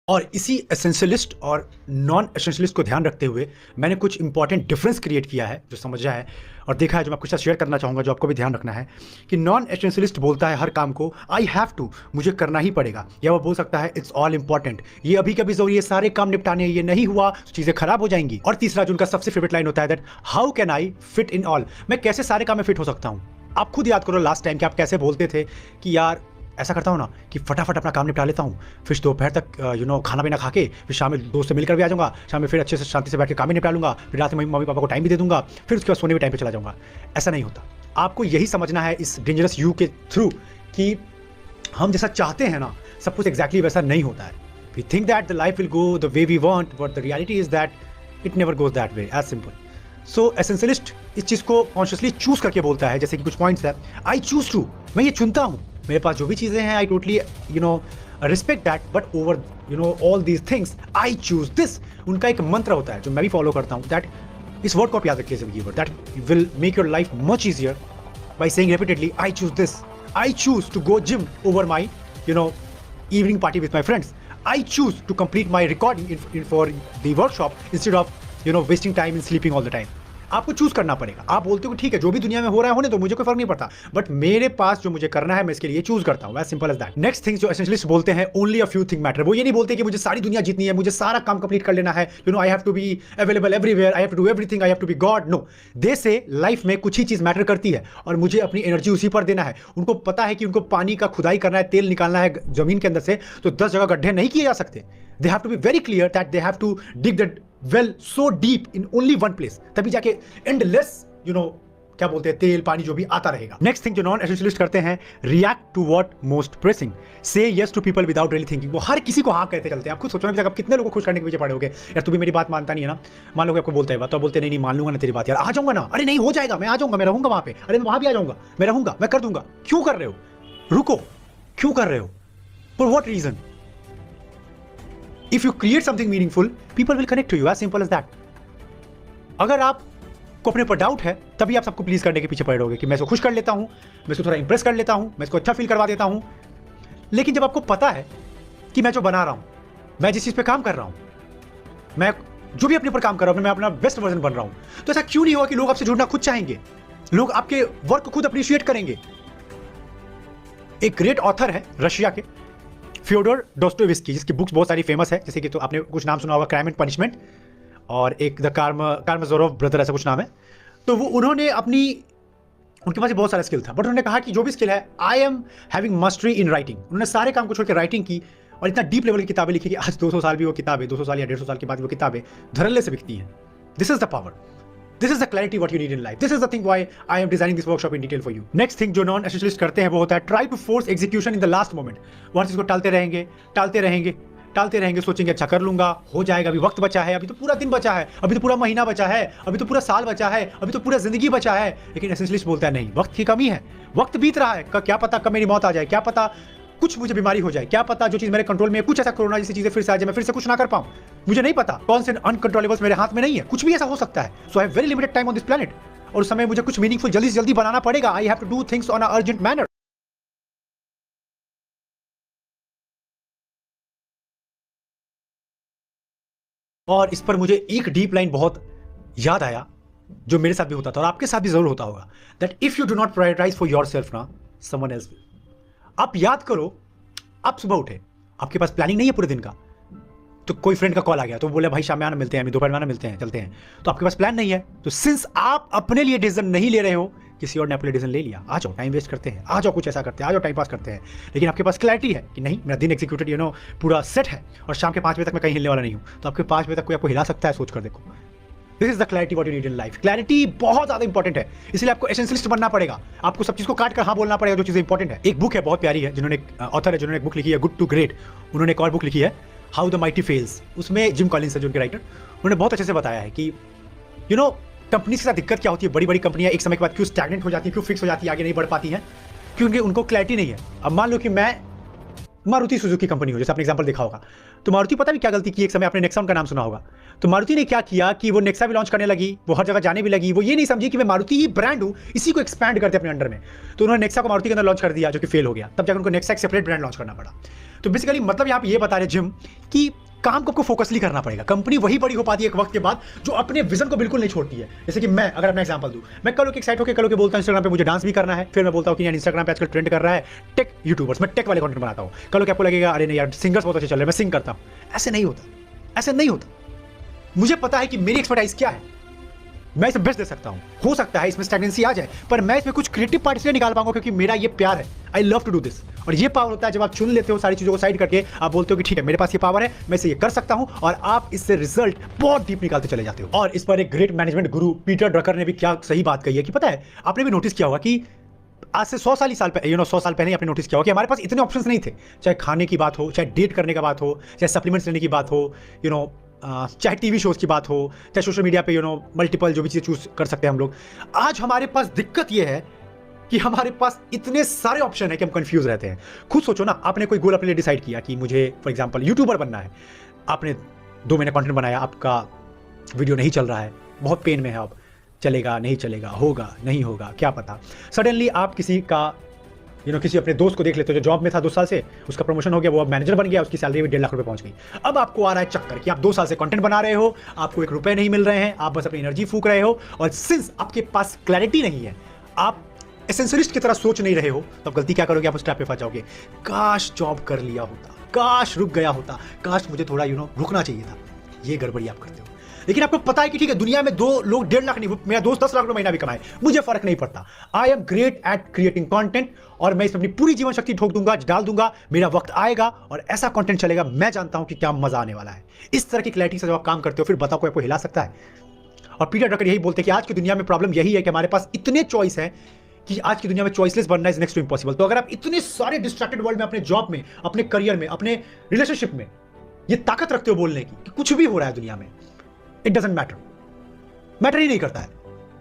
और इसी एसेंशियलिस्ट और नॉन एसेंशियलिस्ट को ध्यान रखते हुए मैंने कुछ इंपॉर्टेंट डिफरेंस क्रिएट किया है, जो समझा है और देखा है, जो मैं आपके साथ शेयर करना चाहूँगा, जो आपको भी ध्यान रखना है कि नॉन एसेंशियलिस्ट बोलता है हर काम को आई हैव टू, मुझे करना ही पड़ेगा, या वो बोल सकता है इट्स ऑल इंपॉर्टेंट, ये अभी कभी जरूरी है, सारे काम निपटाने, ये नहीं हुआ तो चीज़ें खराब हो जाएंगी। और तीसरा जो उनका सबसे फेवरेट लाइन होता है that how can I fit in all, मैं कैसे सारे काम में फिट हो सकता हूँ। आप खुद याद करो लास्ट टाइम कि आप कैसे बोलते थे कि यार ऐसा करता हूँ ना कि फटाफट अपना काम निपटा लेता हूँ, फिर दोपहर तक खाना पीना खा के फिर शाम में दोस्त से मिलकर भी आ जाऊँगा, शाम में फिर अच्छे से शांति से बैठ के काम ही निपटा लूँगा, फिर रात में मम्मी पापा को टाइम भी दे दूँगा, फिर उसके बाद सोने भी टाइम पे चला जाऊँगा। ऐसा नहीं होता। आपको यही समझना है इस डेंजरस यू के थ्रू कि हम जैसा चाहते हैं ना, सब कुछ एग्जैक्टली वैसा नहीं होता है। We think that the life will go the way we want, but the reality is that it never goes that way, as simple. So essentialist इस चीज़ को कॉन्शियसली चूज करके बोलता है, जैसे कि कुछ पॉइंट्स है, आई चूज टू, मैं ये चुनता हूँ, मेरे पास जो भी चीज़ें हैं I totally respect that, but over all these things I choose this. उनका एक मंत्र होता है जो मैं भी फॉलो करता हूँ, दैट इस वर्ड को आप याद रखिए, that will make your life much easier by saying repeatedly I choose this, I choose to go gym over my evening party with my friends, I choose to complete my recording for the workshop instead of wasting time in sleeping all the time. आपको choose करना पड़ेगा। आप बोलते हो ठीक है जो भी दुनिया में हो रहा है होने तो मुझे कोई फर्क नहीं पड़ता, बट मेरे पास जो मुझे करना है मैं इसके लिए चूज करता हूं, as simple as that. Next thing जो एसेंशियलिस्ट बोलते हैं only a few thing matter, वो ये नहीं बोलते कि मुझे सारी दुनिया जीतनी है, मुझे सारा काम कंप्लीट कर लेना है, I have to be available everywhere, I have to do everything, I have to be God. No, they say life में कुछ ही चीज मैटर करती है और मुझे अपनी एनर्जी उसी पर देना है। उनको पता है कि उनको पानी का खुदाई करना है, तेल निकालना है जमीन के अंदर से, तो 10 जगह गड्ढे नहीं किए जा सकते। They have to be very clear that they have to dig the well so deep in only one place, तभी जाके endless क्या बोलते हैं तेल पानी जो भी आता रहेगा। नेक्स्ट थिंग जो नॉन एसेंशियलिस्ट करते हैं, react to what most pressing, say yes to people without really thinking. वो हर किसी को हाँ कहते चलते हैं। आप खुद सोचो ना, आप कितने लोगों को खुश करने के पीछे पड़े होगे, यार तू भी मेरी बात मानता नहीं है ना, मान लो कि आपको बोलता है बात तो बोलते नहीं मान लूंगा ना तेरी बात, यार आ जाऊंगा ना, अरे नहीं हो जाएगा, मैं आ जाऊंगा, मैं रहूंगा वहां पे, अरे मैं वहां भी आ जाऊंगा, मैं रहूंगा, मैं कर दूंगा। क्यों कर रहे हो? रुको, क्यों कर रहे हो? For what reason? If you create something meaningful, people will connect to you, as simple as that. अगर आप को अपने पर डाउट है तभी आप सबको प्लीज करने के पीछे पड़े रहोगे कि मैं इसको खुश कर लेता हूं, मैं इसको थोड़ा इंप्रेस कर लेता हूं, मैं इसको अच्छा फील करवा देता हूं। लेकिन जब आपको पता है कि मैं जो बना रहा हूं, मैं जिस चीज पे काम कर रहा हूं, मैं जो भी अपने ऊपर काम कर रहा हूं, मैं अपना बेस्ट वर्जन बन रहा हूं, तो ऐसा क्यों नहीं होगा कि लोग आपसे जुड़ना खुद चाहेंगे, लोग आपके वर्क को खुद अप्रिशिएट करेंगे। एक ग्रेट ऑथर है रशिया के, फ्योडोर डोस्टोयेव्स्की, जिसकी बुक्स बहुत सारी फेमस है, जैसे कि तो आपने कुछ नाम सुना होगा, क्राइम एंड पनिशमेंट, और एक द कारामाज़ोव ब्रदर, ऐसा कुछ नाम है। तो वो उन्होंने उनके पास बहुत सारा स्किल था, बट उन्होंने कहा कि जो भी स्किल है, I am having mastery in writing. उन्होंने सारे काम को छोड़ के राइटिंग की और इतना डीप लेवल की किताबें लिखी कि आज 200 साल भी वो किताबें, 200 साल या 150 साल के बाद वो किताबें धड़ल्ले से बिकती हैं। This is the power, this is the clarity what you need in life, this is the thing why I am designing this workshop in detail for you. Next thing जो नॉन एसेंशियलिस्ट करते हैं वो होता है try to force execution in the last moment. वो चीज को टालते रहेंगे, टालते रहेंगे, टालते रहेंगे, सोचेंगे अच्छा कर लूंगा, हो जाएगा, अभी वक्त बचा है, अभी तो पूरा दिन बचा है, अभी तो पूरा महीना बचा है, अभी तो पूरा साल बचा है, अभी तो पूरा जिंदगी बचा है। लेकिन एसेंशियलिस्ट बोलता है नहीं, वक्त की कमी है, वक्त बीत रहा है, क्या पता कब मेरी मौत आ जाए, क्या पता कुछ मुझे बीमारी हो जाए, क्या पता जो चीज मेरे कंट्रोल में है, कुछ ऐसा कोरोना जैसी चीजें फिर से आ जाए, मैं फिर से कुछ ना कर पाऊं, मुझे नहीं पता, कौन से अनकंट्रोलेबल्स मेरे हाथ में नहीं है, कुछ भी ऐसा हो सकता है। So I have very limited time on this planet, और उस समय मुझे कुछ मीनिंगफुल जल्दी से जल्दी बनाना पड़ेगा। I have to do things on a urgent manner. और इस पर मुझे एक डीप लाइन बहुत याद आया, जो मेरे साथ भी होता था और आपके साथ भी जरूर होता होगा, that if you do not prioritize for yourself ना, समवन एल्स विल। आप याद करो, आप सुबह उठे, आपके पास प्लानिंग नहीं है पूरे दिन का, तो कोई फ्रेंड का कॉल आ गया, तो बोले भाई शाम में आना मिलते हैं, दोपहर में आना मिलते हैं, चलते हैं, तो आपके पास प्लान नहीं है। तो सिंस आप अपने लिए डिसीजन नहीं ले रहे हो, किसी और ने अपने डिसीजन ले लिया, आ जाओ टाइम वेस्ट करते हैं, आ जाओ कुछ ऐसा करते हैं, आ जाओ टाइम पास करते हैं। लेकिन आपके पास क्लैरिटी है कि नहीं, मेरा दिन एग्जीक्यूटेड पूरा सेट है और शाम के 5 बजे तक मैं कहीं हिलने वाला नहीं हूँ, तो आपके 5 बजे तक कोई आपको हिला सकता है, सोच कर देखो। This is the clarity what you need in life. Clarity बहुत ज्यादा इंपॉर्टेंट है, इसलिए आपको एसेंशियलिस्ट बनना पड़ेगा, आपको सब चीज को काट कर हाँ बोलना पड़ेगा जो चीजें इंपॉर्टेंट है। एक बुक है बहुत प्यारी है, जिन्होंने ऑथर है, जिन्होंने एक बुक लिखी है गुड टू ग्रेट, उन्होंने एक और बुक लिखी है हाउ द माइटी फेल्स। उसमें जिम कॉलिंस है जो उनके राइटर, उन्होंने बहुत अच्छे से बताया है कि कंपनी के साथ दिक्कत क्या होती है, बड़ी बड़ी कंपनियां एक समय के बाद क्यों स्टैग्नेंट हो जाती है, क्यों फिक्स हो जाती है, आगे नहीं बढ़ पाती हैं, क्योंकि उनको क्लैरिटी नहीं है। अब मान लो कि मैं मारुति सुजुकी कंपनी हो, जैसे आपने एग्जांपल देखा होगा, तो मारुति पता भी क्या गलती की, एक समय आपने नेक्सॉन का नाम सुना होगा, तो मारुति ने क्या किया कि वो नेक्सा भी लॉन्च करने लगी, वो हर जगह जाने भी लगी, वो ये नहीं समझी कि मैं मारुति ही ब्रांड हूँ, इसी को एक्सपैंड करते अपने अंडर में, तो उन्होंने नेक्सा को मारुति के अंदर लॉन्च कर दिया, जो कि फेल हो गया, तब जाकर उनको नेक्सा एक सेपरेट ब्रांड लॉन्च करना पड़ा। तो बेसिकली मतलब यहाँ पे ये बता रहे जिम कि काम को आपको फोकसली करना पड़ेगा। कंपनी वही बड़ी हो पाती है एक वक्त के बाद जो अपने विजन को बिल्कुल नहीं छोड़ती है। जैसे कि मैं अगर अपना एग्जांपल दूं, मैं कल एक्साइट होकर कल बोलता हूं इंस्टाग्राम पे मुझे डांस भी करना है, फिर मैं बोलता हूं कि यार इंस्टाग्राम पे आजकल ट्रेंड कर रहा है टेक यूट्यूबर्स, मैं टेक वाले कंटेंट बनाता हूं, कल आपको लगेगा अरे नहीं यार सिंगर्स बहुत अच्छे चल रहे हैं, मैं सिंग करता हूं। ऐसे नहीं होता, ऐसे नहीं होता। मुझे पता है कि मेरी एक्सपर्टाइज क्या है, मैं इसमें बेस्ट दे सकता हूं, हो सकता है इसमें स्टैग्नेंसी आ जाए, पर मैं इसमें कुछ क्रिएटिव पार्ट इसलिए निकाल पाऊंगा क्योंकि मेरा ये प्यार है, I love to do this. और ये पावर होता है जब आप चुन लेते हो सारी चीजों को साइड करके, आप बोलते हो कि ठीक है मेरे पास ये पावर है, मैं इसे ये कर सकता हूं, और आप इससे रिजल्ट बहुत डीप निकालते चले जाते हो। और इस पर एक ग्रेट मैनेजमेंट गुरु पीटर ड्रकर ने भी क्या सही बात कही है कि पता है, आपने भी नोटिस किया होगा कि आज से 100 साल पहले 100 साल पहले आपने नोटिस किया होगा कि हमारे पास इतने ऑप्शंस नहीं थे, चाहे खाने की बात हो, चाहे डेट करने का बात हो, चाहे सप्लीमेंट्स लेने की बात हो, चाहे टीवी शोज की बात हो, चाहे सोशल मीडिया पे मल्टीपल जो भी चीज़ चूज कर सकते हैं हम लोग। आज हमारे पास दिक्कत ये है कि हमारे पास इतने सारे ऑप्शन है कि हम कंफ्यूज रहते हैं। खुद सोचो ना, आपने कोई गोल अपने लिए डिसाइड किया कि मुझे फॉर एग्जांपल यूट्यूबर बनना है, आपने 2 महीने कंटेंट बनाया, आपका वीडियो नहीं चल रहा है, बहुत पेन में है, अब चलेगा नहीं चलेगा, होगा नहीं होगा क्या पता। सडनली आप किसी का किसी अपने दोस्त को देख लेते हो जो जॉब में था 2 साल से, उसका प्रमोशन हो गया, वो अब मैनेजर बन गया, उसकी सैलरी भी 1.5 लाख रुपए पहुंच गई। अब आपको आ रहा है चक्कर कि आप 2 साल से कंटेंट बना रहे हो, आपको 1 रुपए नहीं मिल रहे हैं, आप बस अपनी एनर्जी फूक रहे हो, और सिंस आपके पास क्लैरिटी नहीं है, आप एसेंशियलिस्ट की तरह सोच नहीं रहे हो, तो आप गलती क्या करोगे, आप उस ट्रैप पे फंस जाओगे। काश जॉब कर लिया होता, काश रुक गया होता, काश मुझे थोड़ा रुकना चाहिए था, ये गड़बड़ी आप करते हो। लेकिन आपको पता है कि ठीक है दुनिया में 2 लोग 1.5 लाख नहीं, मेरा दोस्त 10 लाख रुपए महीना भी कमाए, मुझे फर्क नहीं पड़ता। I am great at creating content, और मैं इसमें अपनी पूरी जीवन शक्ति ठोक दूंगा, डाल दूंगा, मेरा वक्त आएगा और ऐसा कंटेंट चलेगा, मैं जानता हूं कि क्या मजा आने वाला है। इस तरह की क्लैरिटी से जब आप काम करते हो, फिर बताओ कोई आपको हिला सकता है। और पीटर ड्रकर यही बोलते हैं कि आज की दुनिया में प्रॉब्लम यही है कि हमारे पास इतने चॉइस है कि आज की दुनिया में चॉइसलेस बनना इज नेक्स्ट टू इम्पॉसिबल। तो अगर आप इतने सारे डिस्ट्रैक्टेड वर्ल्ड में, अपने जॉब में, अपने करियर में, अपने रिलेशनशिप में ये ताकत रखते हो बोलने की कि कुछ भी हो रहा है दुनिया में, इट डजंट मैटर ही नहीं करता है,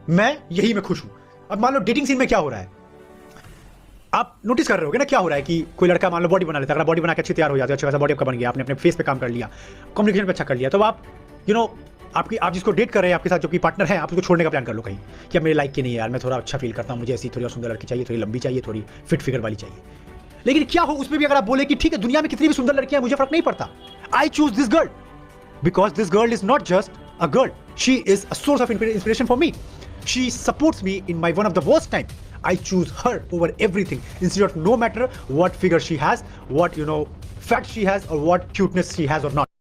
मैं यही में खुश हूं। अब मान लो डेटिंग सीन में क्या हो रहा है, आप नोटिस कर रहे होगे ना क्या हो रहा है कि कोई लड़का मान लो बॉडी बना लेता है, अगर बॉडी बना के अच्छी तैयार हो जाती है, अच्छा खासा बॉडी आपका बन गया, आपने अपने फेस पे काम कर लिया, कम्युनिकेशन पे अच्छा कर लिया, तो आप आप जिसको डेट कर रहे हैं, आपके साथ जो कि पार्टनर है, आप उसको छोड़ने का प्लान कर लो कहीं कि अब मेरे लाइक की नहीं है यार, मैं थोड़ा अच्छा फील करता हूँ, मुझे ऐसी थोड़ी और सुंदर लड़की चाहिए, थोड़ी लंबी चाहिए, थोड़ी फिट फिगर वाली चाहिए। लेकिन क्या हो उसमें भी अगर आप बोले कि ठीक है दुनिया में कितनी भी सुंदर लड़कियां, मुझे फर्क नहीं पड़ता, आई choose this girl because this girl is not just a girl, she is a source of inspiration for me, she supports me in my one of the worst time, I choose her over everything instead of no matter what figure she has, what fat she has, or what cuteness she has or not.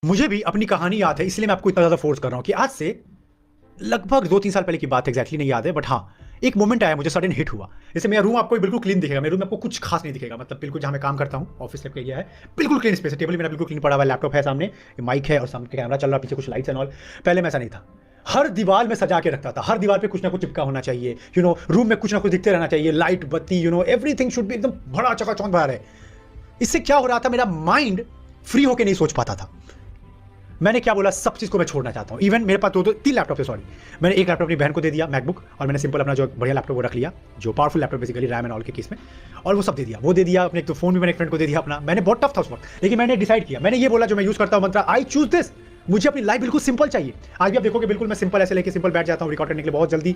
मुझे भी अपनी कहानी याद है, इसलिए मैं आपको इतना ज्यादा फोर्स कर रहा हूं कि आज से लगभग 2-3 साल पहले की बात एग्जैक्टली नहीं याद है, बट हाँ एक मोमेंट आया, मुझे सडन हिट हुआ। जैसे मेरा रूम आपको बिल्कुल क्लीन दिखेगा, मेरे रूम में आपको कुछ खास नहीं दिखेगा, मतलब बिल्कुल जहां मैं काम करता हूं, ऑफिस टाइप का एरिया है, बिल्कुल क्लीन स्पेस है, टेबल मेरा बिल्कुल क्लीन पड़ा हुआ है, लैपटॉप है सामने, माइक है और सामने कैमरा चल रहा है, पीछे कुछ लाइट्स एंड ऑल। पहले में ऐसा नहीं था, हर दीवार में सजा के रखता था, हर दीवार पे कुछ ना कुछ चिपका होना चाहिए, रूम में कुछ ना कुछ दिखते रहना चाहिए, लाइट बत्ती, एवरीथिंग शुड बी एकदम बड़ा चकाचौंध भरा है। इससे क्या हो रहा था, मेरा माइंड फ्री होकर नहीं सोच पाता था। मैंने क्या बोला, सब चीज़ को मैं छोड़ना चाहता हूँ। इवन मेरे पास 3 लैपटॉप है, सॉरी, मैंने एक लैपटॉप अपनी बहन को दे दिया, मैकबुक, और मैंने सिंपल अपना जो बढ़िया लैपटॉप वो रख लिया, जो powerful laptop basically RAM and all के केस में, और वो सब दे दिया, वो दे दिया अपने। तो फोन भी मैंने एक फ्रेंड को दे दिया अपना। मैंने बहुत टफ था उस वक्त, लेकिन मैंने डिसाइड किया, मैंने ये बोला जो मैं यूज करता हूँ मंत्र, आई चूज दिस। मुझे अपनी लाइफ बिल्कुल सिंपल चाहिए। आज भी आप देखोगे बिल्कुल मैं सिंपल ऐसे लेके सिंपल बैठ जाता हूँ रिकॉर्ड करने के लिए, बहुत जल्दी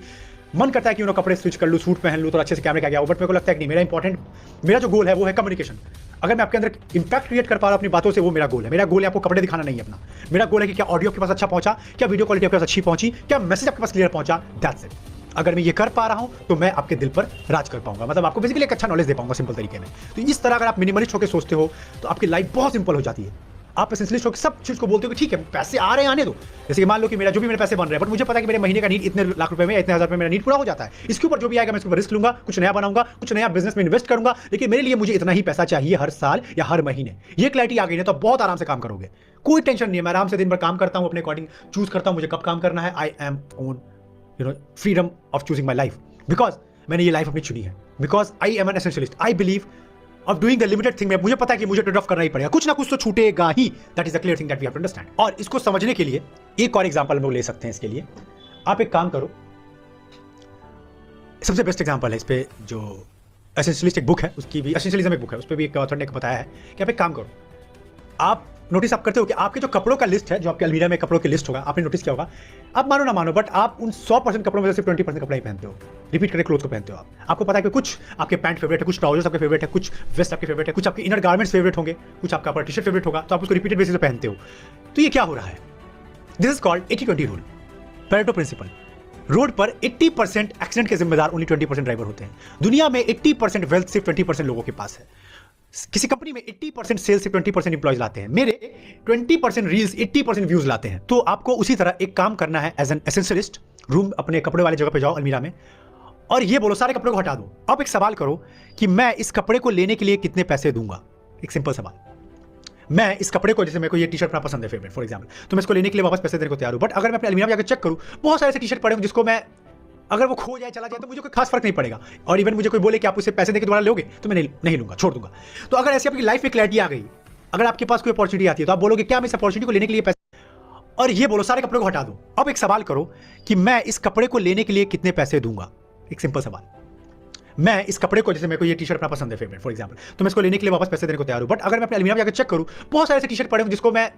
मन करता है कि कपड़े स्विच कर लूँ, सूट पहन लूँ, तो अच्छे से कैमरे का गया, बट मेरे को लगता है कि नहीं, मेरा जो गोल है वो है कम्युनिकेशन। अगर मैं आपके अंदर इंपैक्ट क्रिएट कर पा रहा हूं अपनी बातों से, वो मेरा गोल है। मेरा गोल है आपको कपड़े दिखाना नहीं है अपना, मेरा गोल है कि क्या ऑडियो आपके पास अच्छा पहुंचा, क्या वीडियो क्वालिटी आपके पास अच्छी पहुंची, क्या मैसेज आपके पास क्लियर पहुंचा, दैट्स इट। अगर मैं ये कर पा रहा हूं तो मैं आपके दिल पर राज कर पाऊंगा, मतलब आपको बेसिकली एक अच्छा नॉलेज दे पाऊंगा सिंपल तरीके में। तो इस तरह अगर आप मिनिमलिस्ट होकर सोचते हो तो आपकी लाइफ बहुत सिंपल हो जाती है। आप एसेंशियलिस्ट होकर सब चीज को बोलते हो कि ठीक है पैसे आ रहे हैं आने दो, जैसे कि मान लो कि मेरा जो भी मेरे पैसे बन रहे हैं, बट मुझे पता है कि मेरे महीने का नीड इतने लाख रुपए में, इतने हजार रुपए मेरा नीड पूरा हो जाता है। इसके ऊपर जो भी आएगा मैं इसके ऊपर रिस्क लूंगा, कुछ नया बनाऊंगा, कुछ नया बिजनेस में इन्वेस्ट करूंगा, लेकिन मेरे लिए मुझे इतना ही पैसा चाहिए हर साल या हर महीने। ये क्लैरिटी आ गई ना तो बहुत आराम से काम करोगे, कोई टेंशन नहीं है। मैं आराम से दिन भर काम करता हूं, अपने अकॉर्डिंग चूज करता हूं मुझे कब काम करना है। I am own freedom of choosing my life, because मैंने ये लाइफ अपनी चुनी है, because I am an essentialist. I believe of doing the limited thing में मुझे पता है कि मुझे ट्रेड ऑफ करना ही पड़ेगा, कुछ ना कुछ तो छूटेगा ही। That is the clear thing that we have to understand. और इसको समझने के लिए एक और एग्जांपल हम लोग ले सकते हैं इसके लिए। आप एक काम करो, सबसे बेस्ट एग्जांपल है इस पे, जो एसेंशियलिस्ट एक बुक है, उसकी भी एसेंशियलिज्म एक बुक है, उस पे भी एक ऑथर ने बताया है कि आप एक काम करो, आप नोटिस आप करते हो कि आपके जो कपड़ों का लिस्ट है, जो आपके अलमीरा में कपड़ों की लिस्ट होगा, आपने नोटिस किया होगा, आप मानो ना मानो, बट आप उन 100% कपड़ों में से सिर्फ 20% कपड़े ही पहनते हो, रिपीट करके क्लोथ को पहनते हो आप। आपको पता है कि कुछ आपके पैंट फेवरेट है, कुछ ट्राउजर्स आपके फेवरेट है, कुछ वेस्ट आपके फेवरेट है, कुछ आपके इनर गारमेंट्स फेवरेट होंगे, कुछ आपका अपर टी शर्ट फेवरेट होगा, तो आप उसको रिपीटेड बेसिस पे पहनते हो। तो ये क्या हो रहा है? This is called 80-20 rule, Pareto principle. Road पर 80% एक्सीडेंट के जिम्मेदार ओनली 20% ड्राइवर होते हैं। दुनिया में 80% वेल्थ सिर्फ 20% लोगों के पास है। किसी कंपनी में 80% सेल्स से 20% इंप्लॉयज लाते हैं। मेरे 20% रील्स 80% व्यूज लाते हैं। तो आपको उसी तरह एक काम करना है एज एन एसेंशियलिस्ट। रूम अपने कपड़े वाले जगह पे जाओ, अलमीरा में, और ये बोलो सारे कपड़े को हटा दो। अब एक सवाल करो कि मैं इस कपड़े को लेने के लिए कितने पैसे दूंगा। एक सिंपल सवाल। मैं इस कपड़े को, जैसे मेरे को ये टी शर्ट बड़ा पसंद है फेवरेट फॉर एग्जाम्पल, तो मैं इसको लेने के लिए वापस पैसे देने को तैयार हूं। बट अगर मैं अपने अलमीरा में जाकर चेक करूं, बहुत सारे ऐसे टी शर्ट पड़े हों जिसको मैं, अगर वो खो जाए, चला जाए, तो मुझे कोई खास फर्क नहीं पड़ेगा। और इवन मुझे कोई बोले कि आप उसे पैसे देकर दोबारा लोगे, तो मैं नहीं लूंगा, छोड़ दूंगा। तो अगर ऐसी आपकी लाइफ में क्लैरिटी आ गई, अगर आपके पास कोई अपॉर्चुनिटी आती है, तो आप बोलोगे क्या मैं इस अपॉर्चुनिटी को लेने के लिए पैसे, और ये बोलो सारे कपड़े को हटा दो। अब एक सवाल करो कि मैं इस कपड़े को लेने के लिए कितने पैसे दूंगा। एक सिंपल सवाल। मैं इस कपड़े को, जैसे मेरे को ये टी शर्ट बड़ा पसंद है फेवरेट फॉर एग्जाम्पल, तो मैं इसको लेने के लिए वापस पैसे देने को तैयार हूं। बट अगर मैं अपने अलमीरा में जाकर चेक करूं, बहुत सारे ऐसे टी शर्ट पड़े हों जिसको मैं,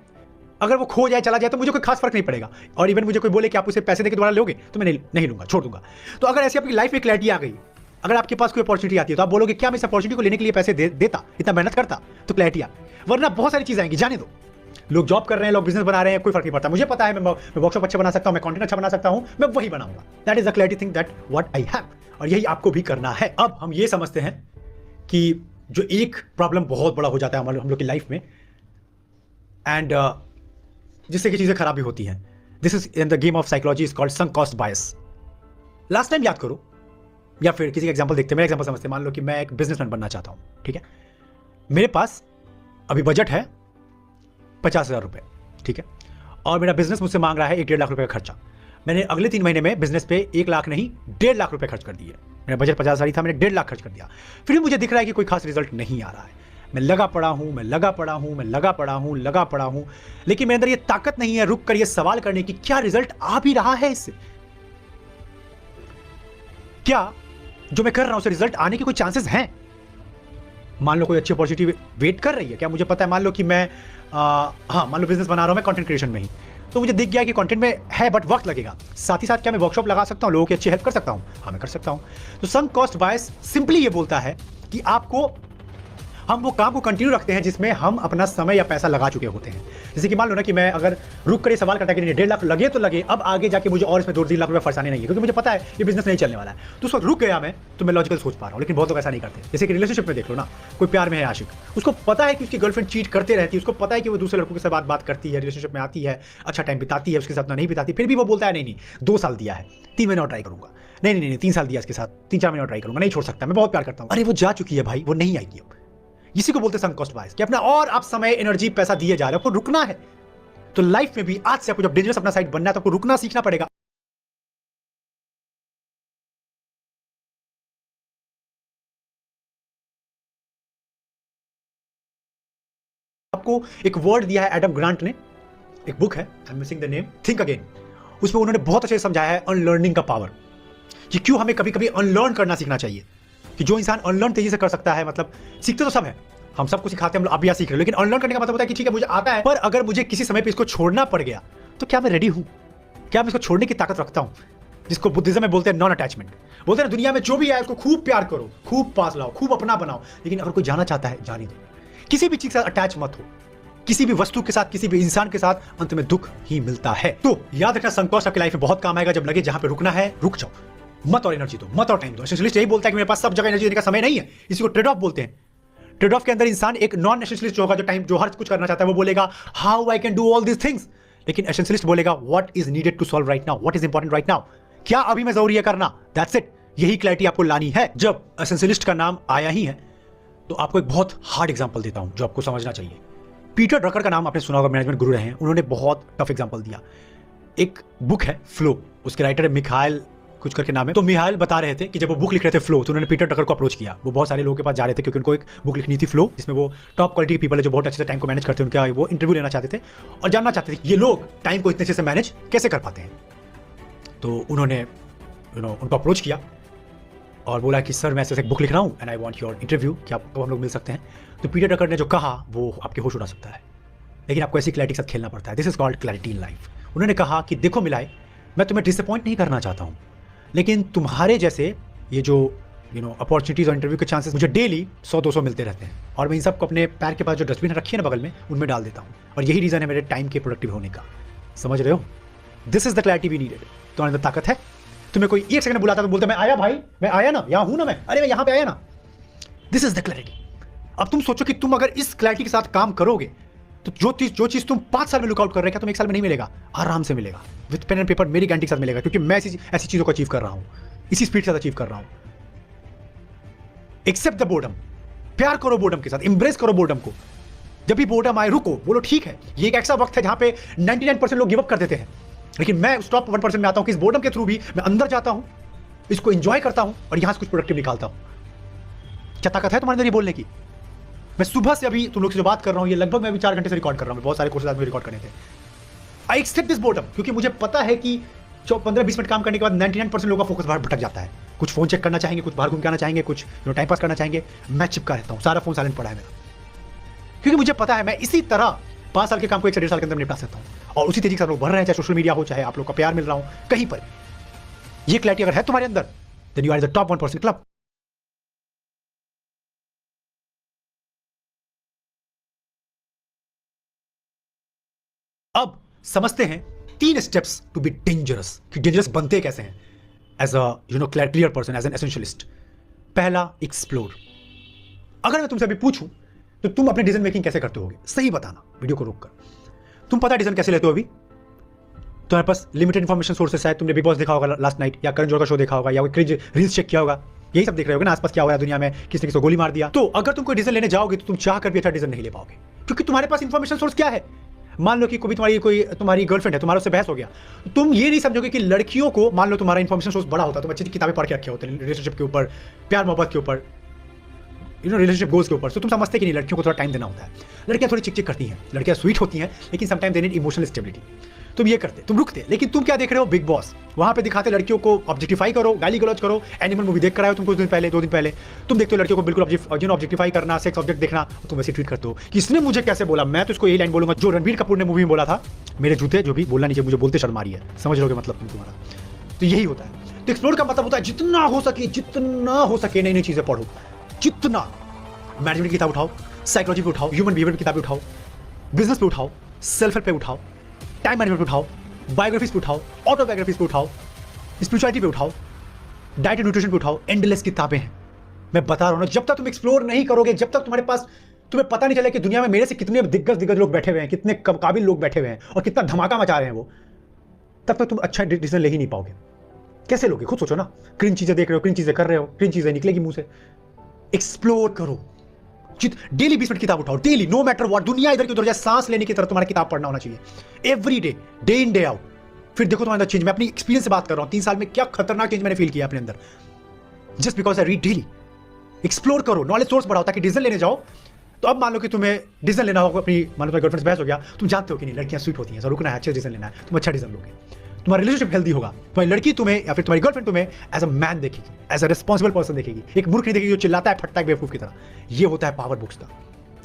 अगर वो खो जाए, चला जाए, तो मुझे कोई खास फर्क नहीं पड़ेगा। और इवन मुझे कोई बोले कि आप उसे पैसे देकर दोबारा लोगे, तो मैं नहीं लूंगा, छोड़ दूंगा। तो अगर ऐसी आपकी लाइफ में क्लैरिटी आ गई, अगर आपके पास कोई अपॉर्चुनिटी आती है, तो आप बोलोगे क्या मैं इस अपॉर्चुनिटी को लेने के लिए पैसे देता, इतना मेहनत करता, तो क्लैरिटी आ। वरना बहुत सारी चीजें आएंगी, जाने दो। लोग जॉब कर रहे हैं, लोग बिजनेस बना रहे हैं, कोई फर्क नहीं पड़ता। मुझे पता है मैं वर्कशॉप अच्छा बना सकता हूं, मैं कंटेंट अच्छा बना सकता हूं, मैं वही बनाऊंगा। That is the clarity thing that what I have, और यही आपको भी करना है। अब हम ये समझते हैं कि जो एक प्रॉब्लम बहुत बड़ा हो जाता है हम लोग की लाइफ में, एंड जिससे कि चीजें खराब भी होती हैं। This is in the game of psychology is called sunk cost bias. Last time याद करो, या फिर किसी का एग्जांपल देखते हैं, मेरा एग्जांपल समझते हैं। मान लो कि मैं एक बिजनेसमैन बनना चाहता हूं, ठीक है। मेरे पास अभी बजट है 50,000 रुपए, ठीक है, और मेरा बिजनेस मुझसे मांग रहा है 1-1.5 लाख रुपए का खर्चा। मैंने अगले 3 महीने में बिजनेस पे 1 लाख नहीं 1.5 लाख रुपए खर्च कर दिए। मेरा बजट 50,000 ही था, मैंने 1.5 लाख खर्च कर दिया। फिर भी मुझे दिख रहा है कि कोई खास रिजल्ट नहीं आ रहा है। मैं लगा पड़ा हूं, लेकिन मेरे अंदर ये ताकत नहीं है रुक कर ये सवाल करने की, क्या रिजल्ट आ भी रहा है इससे? क्या जो मैं कर रहा हूं उससे रिजल्ट आने के कोई चांसेस हैं? मान लो कोई अच्छी अपॉर्चुनिटी वेट कर रही है, क्या मुझे पता है? मान लो कि मैं मान लो बिजनेस बना रहा हूं मैं कंटेंट क्रिएशन में ही, तो मुझे दिख गया कि कंटेंट में है बट वक्त लगेगा। साथ ही साथ क्या मैं वर्कशॉप लगा सकता हूं, लोगों की अच्छी हेल्प कर सकता हूं? हाँ, मैं कर सकता हूं। तो संक कॉस्ट बायस सिंपली ये बोलता है कि आपको, हम वो काम को कंटिन्यू रखते हैं जिसमें हम अपना समय या पैसा लगा चुके होते हैं। जैसे कि मान लो ना कि मैं अगर रुक कर ये सवाल करता कि 1.5 लाख लगे तो लगे, अब आगे जाके मुझे और इसमें 2-3 लाख रुपए फंसाने नहीं है, क्योंकि मुझे पता है ये बिजनेस नहीं चलने वाला है। तो उस वक्त रुक गया मैं, तो मैं लॉजिकल सोच पा रहा हूँ। लेकिन बहुत लोग ऐसा नहीं करते। जैसे कि रिलेशनशिप में देख लो ना, कोई प्यार में है आशिक, उसको पता है कि उसकी गर्लफ्रेंड चीट करते रहती है, उसको पता है कि वो दूसरे लड़कों के साथ बात करती है, रिलेशनशिप में आती है, अच्छा टाइम बिताती है, उसके साथ नहीं बिताती, फिर भी वो बोलता है नहीं 2 साल दिया है, 3 महीने और ट्राई करूंगा, नहीं 3 साल दिया इसके साथ, 3-4 महीने और ट्राई करूंगा, नहीं छोड़ सकता, मैं बहुत प्यार करता हूँ। अरे वो जा चुकी है भाई, वो नहीं आएगी अब। इसी को बोलते हैं संक कॉस्ट बायस, कि अपना और आप समय, एनर्जी, पैसा दिए जा रहे हो, आपको रुकना है। तो लाइफ में भी आज से आपको जब डेंजरस अपना साइड बनना है, तो आपको रुकना सीखना पड़ेगा। आपको एक वर्ड दिया है एडम ग्रांट ने, एक बुक है, I am missing the name, think again. उसमें उन्होंने बहुत अच्छे से समझाया है अनलर्निंग का पावर, कि क्यों हमें कभी कभी अनलर्न करना सीखना चाहिए। कि जो इंसान अनलर्न तेजी से कर सकता है, मतलब सीखते तो सब है, हम सबको सिखाते हैं, हम आप यहाँ सीख रहे हो, लेकिन अनलर्न करने का मतलब होता है कि ठीक है मुझे आता है, पर अगर मुझे किसी समय पे इसको छोड़ना पड़ गया, तो क्या मैं रेडी हूं? क्या मैं इसको छोड़ने की ताकत रखता हूं? जिसको बुद्धिज्म में बोलते हैं नॉन अटैचमेंट। बोलते हैं ना, दुनिया में जो भी आए उसको खूब प्यार करो, खूब पास लाओ, खूब अपना बनाओ, लेकिन अगर कोई जाना चाहता है जाने दो। किसी भी चीज के साथ अटैच मत हो, किसी भी वस्तु के साथ, किसी भी इंसान के साथ अंत में दुख ही मिलता है। तो याद रखना, संक कॉस्ट आपकी लाइफ में बहुत काम आएगा। जब लगे जहां पे रुकना है रुक जाओ, मत और एनर्जी दो, मत और टाइम दो। एसेंशियलिस्ट यही बोलता है कि मेरे पास सब जगह एनर्जी देने का समय नहीं है, इसी को ट्रेड ऑफ बोलते हैं। ट्रेड ऑफ के अंदर इंसान, एक नॉन एसेंशियलिस्ट जो होगा, जो टाइम, जो हर कुछ करना चाहता है, वो बोलेगा how I can do all this things. लेकिन एसेंशियलिस्ट बोलेगा what is needed to solve right now, what is important right now, क्या अभी में जरूरी है करना, दैट्स इट। यही क्लैरिटी आपको लानी है। जब एसेंशियलिस्ट का नाम आया ही है, तो आपको एक बहुत हार्ड एग्जांपल देता हूं जो आपको समझना चाहिए। पीटर ड्रकर का नाम आपने सुना होगा, मैनेजमेंट गुरु रहे हैं, उन्होंने बहुत टफ एग्जांपल दिया। एक बुक है फ्लो, उसके राइटर है मिखाइल कुछ करके नाम है। तो मिहाइल बता रहे थे कि जब वो बुक लिख रहे थे फ्लो, तो उन्होंने पीटर ड्रकर को अप्रोच किया। वो बहुत सारे लोगों के पास जा रहे थे क्योंकि उनको एक बुक लिखनी थी फ्लो, जिसमें वो टॉप क्वालिटी के पीपल है जो बहुत अच्छे से टाइम को मैनेज करते हैं, उनका वो इंटरव्यू लेना चाहते थे और जानना चाहते थे ये लोग टाइम को इतने अच्छे से मैनेज कैसे कर पाते हैं। तो उन्होंने उनको अप्रोच किया और बोला कि सर मैं ऐसे एक बुक लिख रहा हूँ and I want your interview, क्या आपको हम लोग मिल सकते हैं? तो पीटर टकर ने जो कहा वो आपके होश उड़ा सकता है, लेकिन आपको ऐसी क्लैरिटी के साथ खेलना पड़ता है। This is called clarity in life. उन्होंने कहा कि देखो मिलाए, मैं तुम्हें डिसअपॉइंट नहीं करना चाहता हूँ, लेकिन तुम्हारे जैसे ये जो अपॉर्चुनिटीज़ और इंटरव्यू के चांसेस मुझे डेली 100-200 मिलते रहते हैं, और मैं इन सबको अपने पैर के पास जो डस्टबिन रखी है ना बगल में, उनमें डाल देता हूँ, और यही रीज़न है मेरे टाइम के प्रोडक्टिव होने का। समझ रहे हो? This is the clarity we needed. तुम्हारे अंदर ताकत है। तुम्हें कोई एक सेकंड बुलाता तो बोलते मैं आया भाई, मैं आया ना, यहाँ हूँ ना मैं, अरे मैं यहाँ पे आया ना। This is the clarity. अब तुम सोचो कि तुम अगर इस क्लैरिटी के साथ काम करोगे तो जो चीज़ तुम 5 साल में लुकआउट कर रहे हो, क्या तुम 1 साल में नहीं मिलेगा? आराम से मिलेगा, विद पेन एंड पेपर, मेरी गारंटी के साथ मिलेगा, क्योंकि मैं ऐसी चीज़ों को अचीव कर रहा हूँ, इसी स्पीड के साथ अचीव कर रहा हूँ। एक्सेप्ट द बोर्डम, प्यार करो बोर्डम के साथ, इंब्रेस करो बोर्डम को। जब भी बोर्डम आए रुको, बोलो ठीक है, ये एक ऐसा वक्त है जहां पे 99% लोग गिव अप कर देते हैं, लेकिन मैं उस टॉप 1% में आता हूं कि इस बोर्डम के थ्रू भी मैं अंदर जाता हूं, इसको एंजॉय करता हूं और यहां से कुछ प्रोडक्टिव निकालता हूं। क्या ताकत है तुम्हारे अंदर ये बोलने की? मैं सुबह से अभी तुम लोग से जो बात कर रहा हूं, ये लगभग मैं अभी 4 घंटे से रिकॉर्ड कर रहा हूं, बहुत सारे कोर्सेज आज में रिकॉर्ड करने थे। आई एक्सेप्ट दिस बोर्डम, क्योंकि मुझे पता है कि 15-20 मिनट काम करने के बाद 99% लोगों का फोकस बाहर भटक जाता है। कुछ फोन चेक करना चाहेंगे, कुछ बाहर घूम के आना चाहेंगे, कुछ टाइम पास करना चाहेंगे। मैं चिपका रहता हूँ, सारा फोन साइलेंट पड़ा है मेरा, क्योंकि मुझे पता है मैं इसी तरह 5 साल के काम को 1 से 1.5 साल के अंदर निपटा सकता हूँ, और उसी तेजी के साथ लोग बढ़ रहे हैं, चाहे सोशल मीडिया हो, चाहे आप लोग का प्यार मिल रहा हो, कहीं पर। ये क्लैरिटी अगर है तुम्हारे अंदर, then you are the top 1% club. अब समझते हैं 3 स्टेप्स टू बी डेंजरस, कि डेंजरस बनते कैसे हैं as a clear person, as an essentialist. पहला, एक्सप्लोर। अगर मैं तुमसे अभी पूछूं तो तुम अपने डिसीजन मेकिंग कैसे करते होगे, सही बताना वीडियो को रोककर। तुम पता डिसीजन कैसे लेते हो? अभी तुम्हारे पास लिमिटेड इन्फॉर्मेशन सोर्सेस है, तुमने बिग बॉस देखा होगा लास्ट नाइट, या करण जौहर का शो देखा होगा, या कोई क्रिंज रील्स चेक किया होगा, यही सब देख रहे होगे ना आसपास क्या हो रहा है दुनिया में, किसने किसको गोली मार दिया। तो अगर तुम कोई डिसीजन लेने जाओगे तो तुम चाह कर भी अच्छा डिसीजन नहीं ले पाओगे, क्योंकि तुम्हारे पास इन्फॉर्मेशन सोर्स क्या है। मान लो कि तुम्हारी गर्लफ्रेंड है, तुम्हारे उससे बहस हो गया, तुम ये नहीं समझोगे कि लड़कियों को, मान लो तुम्हारा इन्फॉर्मेशन सोर्स बड़ा होता, तुम अच्छी किताबें पढ़ के रखे होते रिलेशनशिप के ऊपर, प्यार मोहब्बत के ऊपर, रिलेशनशिप गोल्स के ऊपर, तो तुम समझते कि नहीं लड़कियों को थोड़ा टाइम देना होता है। लड़कियां थोड़ी चिक चिक करती हैं, लड़कियां स्वीट होती हैं, लेकिन sometime they need emotional stability. तुम ये करते, तुम रुकते, लेकिन तुम क्या देख रहे हो? Big boss. वहां पे दिखाते लड़कियों को ऑब्जेक्टिफाई करो, गाली गलौज करो, एनिमल मूवी देख कर आए हो तुम कुछ दिन पहले, 2 दिन पहले। तुम देखते हो लड़कियों को बिल्कुल ऑब्जेक्टिफाई करना, सेक्स ऑब्जेक्ट देखना, तुम वैसे ट्वीट करते हो कि इसने मुझे कैसे बोला। मैं तो इसको यही लाइन बोलूंगा जो रणबीर कपूर ने मूवी में बोला था, मेरे जूते जो भी बोलना नहीं चाहिए, मुझे बोलते शर्म आ रही है। समझ रहोगे मतलब तुम तुम्हारा? तो यही होता है। तो एक्सप्लोर का मतलब होता है जितना हो सके नई नई चीजें पढ़ो, जितना। मैनेजमेंट की किताब उठाओ, साइकोलॉजी पे उठाओ, ह्यूमन बिहेवियर की किताबें उठाओ, बिजनेस पे उठाओ, सेल्फ हेल्प पे उठाओ, टाइम मैनेजमेंट पे उठाओ, बायोग्राफीज पे उठाओ, ऑटोबायोग्राफीज पे उठाओ, स्पिरिचुअलिटी पे उठाओ, डाइट एंड न्यूट्रिशन पे उठाओ। एंडलेस किताबें हैं, मैं बता रहा हूं ना। जब तक तुम एक्सप्लोर नहीं करोगे, जब तक तुम्हारे पास तुम्हें पता नहीं चले कि दुनिया में मेरे से कितने दिग्गज लोग बैठे हुए हैं, कितने काबिल लोग बैठे हुए हैं और कितना धमाका मचा रहे हैं वो, तब तक तुम अच्छा डिसीजन ले ही नहीं पाओगे। कैसे लोगे? खुद सोचो ना। क्रिंज चीजें देख रहे हो, क्रिंज चीजें कर रहे हो, क्रिंज चीजें निकलेगी मुंह से। एक्सप्लोर करो, डेली 20 मिनट किताब उठाओ, डेली, नो मैटर व्हाट। दुनिया इधर की उधर जाए, सांस लेने की तरह तुम्हारा किताब पढ़ना होना चाहिए, every day in day out. फिर देखो तुम्हारे अंदर चेंज। मैं अपनी एक्सपीरियंस से बात कर रहा हूं, 3 साल में क्या खतरनाक चेंज मैंने फील किया अपने अंदर, just because I read daily. Explore करो, नॉलेज सोर्स बढ़ाओ, ताकि डिसीजन लेने जाओ तो अब मान लो कि तुम्हें डिसीजन लेना होगा अपनी, मान लो तुम्हारी गर्लफ्रेंड से बहस हो गया, तुम जानते हो कि नहीं लड़कियां स्वीट होती हैं, रुकना है, अच्छा डिसीजन लेना है, तुम अच्छा डिसीजन लोगे, तुम्हारा रिलेशनशिप हेल्दी होगा, तुम्हारी लड़की तुम्हें या फिर तुम्हारी गर्लफ्रेंड तुम्हें एज अ मैन देखेगी, एज अ रिस्पॉन्सिबल पर्सन देखेगी, एक मूर्ख नहीं देखेगी जो चिल्लाता है, फटता है बेवकूफ की तरह। ये होता है पावर बुक्स का,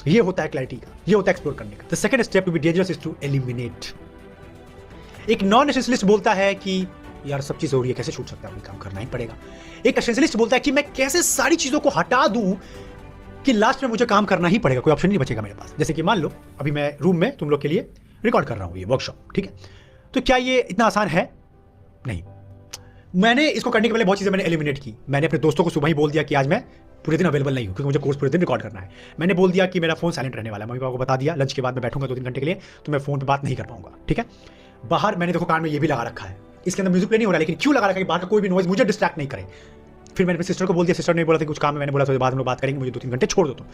ये होता है क्लैरिटी का, ये होता है एक्सप्लोर करने का। The second step to be dangerous is to eliminate. एक नॉन एसेंशियलिस्ट बोलता है कि यार सब चीज हो रही है, कैसे छूट सकता है, काम करना ही पड़ेगा। एक एसेंशियलिस्ट बोलता है कि मैं कैसे सारी चीजों को हटा दूं कि लास्ट में मुझे काम करना ही पड़ेगा, कोई ऑप्शन नहीं बचेगा मेरे पास। जैसे कि मान लो अभी मैं रूम में तुम लोग के लिए रिकॉर्ड कर रहा हूं ये वर्कशॉप, ठीक है, तो क्या ये इतना आसान है? नहीं। मैंने इसको करने के पहले बहुत चीजें मैंने एलिमिनेट की। मैंने अपने दोस्तों को सुबह ही बोल दिया कि आज मैं पूरे दिन अवेलेबल नहीं हूं, क्योंकि मुझे कोर्स पूरे दिन रिकॉर्ड करना है। मैंने बोल दिया कि मेरा फोन साइलेंट रहने वाला है, मम्मी पापा को बता दिया, लंच के बाद मैं बैठूंगा 2-3 घंटे के लिए, तो मैं फोन पे बात नहीं कर पाऊंगा, ठीक है। बाहर मैंने देखो कान में ये भी लगा रखा है, इसके अंदर म्यूजिक प्ले नहीं हो रहा, लेकिन क्यों लगा रखा है कि बाहर का कोई भी नॉइज मुझे डिस्ट्रैक्ट नहीं करे। फिर मैंने अपनी सिस्टर को बोल दिया, सिस्टर ने बोला था कुछ काम है, मैंने बोला तो बाद में बात करेंगे, मुझे 2-3 घंटे छोड़ दो तुम।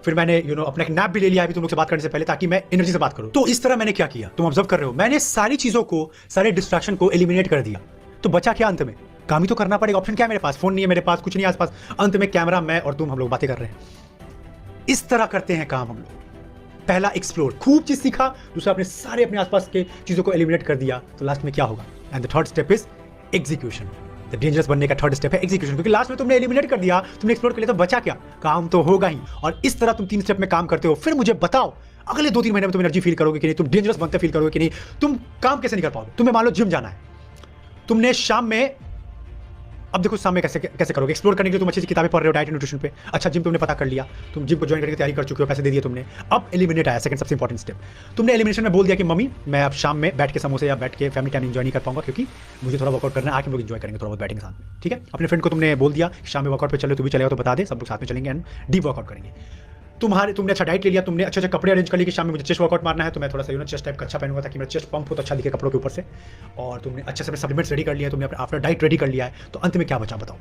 फिर मैंने अपना एक नैप भी ले लिया अभी तुम लोग से बात करने से पहले, ताकि मैं एनर्जी से बात करूं। तो इस तरह मैंने क्या किया, तुम ऑब्जर्व कर रहे हो, मैंने सारी चीजों को, सारे डिस्ट्रैक्शन को एलिमिनेट कर दिया। तो बचा क्या अंत में? काम ही तो करना पड़ेगा, ऑप्शन क्या है मेरे पास? फोन नहीं है मेरे पास, कुछ नहीं है आसपास, अंत में कैमरा, मैं और तुम, हम लोग बातें कर रहे हैं। इस तरह करते हैं काम हम लोग। पहला एक्सप्लोर, खूब चीज सीखा, दूसरा अपने आसपास के चीजों को एलिमिनेट कर दिया, तो लास्ट में क्या होगा? And the third step is execution. The dangerous बनने का थर्ड स्टेप है एग्जीक्यूशन, क्योंकि लास्ट में तुमने एलिमिनेट कर दिया, तुमने एक्सप्लोर कर लिया, तो बचा क्या? काम तो होगा ही। और इस तरह तुम 3 स्टेप में काम करते हो। फिर मुझे बताओ अगले 2-3 महीने में तुम एनर्जी फील करोगे कि नहीं, तुम डेंजरस बनते फील करोगे कि नहीं, तुम काम कैसे नहीं कर पाओगे? तुम्हें मान लो जिम जाना है, तुमने शाम में, अब देखो शाम में कैसे कैसे करोगे? एक्सप्लोर करने के लिए तुम अच्छी सी किताबें पढ़ रहे हो डाइट एंड न्यूट्रिशन पे, अच्छा जिम तुमने पता कर लिया, तुम जिम को ज्वाइन करने की तैयारी कर चुके हो, पैसे दे दिए तुमने, अब एलिमिनेट आया, सेकंड सबसे इंपॉर्टेंट स्टेप। तुमने एलिमिनेशन में बोल दिया कि मम्मी मैं अब शाम में बैठ के समोसे या बैठ के फैमिली टाइम एंजॉय नहीं कर पाऊंगा, क्योंकि मुझे थोड़ा वर्कआउट करना है, आके हम लोग एंजॉय करेंगे थोड़ा बहुत बैटिंग के साथ, ठीक है? अपने फ्रेंड को तुमने बोल दिया शाम में वर्कआउट पे चले, तू भी चलेगा तो बता दे, सब लोग साथ में चलेंगे एंड डीप वर्कआउट करेंगे। तुमने अच्छा डाइट ले लिया, तुमने अच्छे कपड़े अरेंज कर लिए कि शाम में मुझे चेस्ट वर्कआउट मारना है, तो मैं थोड़ा सा चेस्ट टाइप का अच्छा पहनूंगा ताकि मेरा चेस्ट पंप हो तो अच्छा दिखे कपड़ों के ऊपर से। और तुमने अच्छे से अपने सप्लीमेंट्स रेडी कर लिया, तुमने अपना आफ्टर डाइट रेडी कर लिया है, तो अंत में क्या बचा बताओ?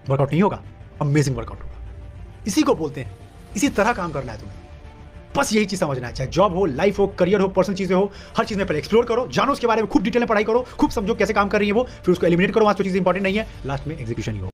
वर्कआउट नहीं होगा? अमेजिंग वर्कआउट होगा। इसी को बोलते हैं, इसी तरह काम करना है तुम्हें। बस यही चीज समझना है, चाहे जॉब हो, लाइफ हो, करियर हो, पर्सनल चीजें हो, हर चीज में पहले एक्सप्लोर करो, जानो उसके बारे में, खूब डिटेल में पढ़ाई करो, खूब समझो कैसे काम कर रही है वो, फिर उसको एलिमिनेट करो, वहां तो चीज इंपॉर्टेंट नहीं है, लास्ट में एग्जीक्यूशन ही होगा।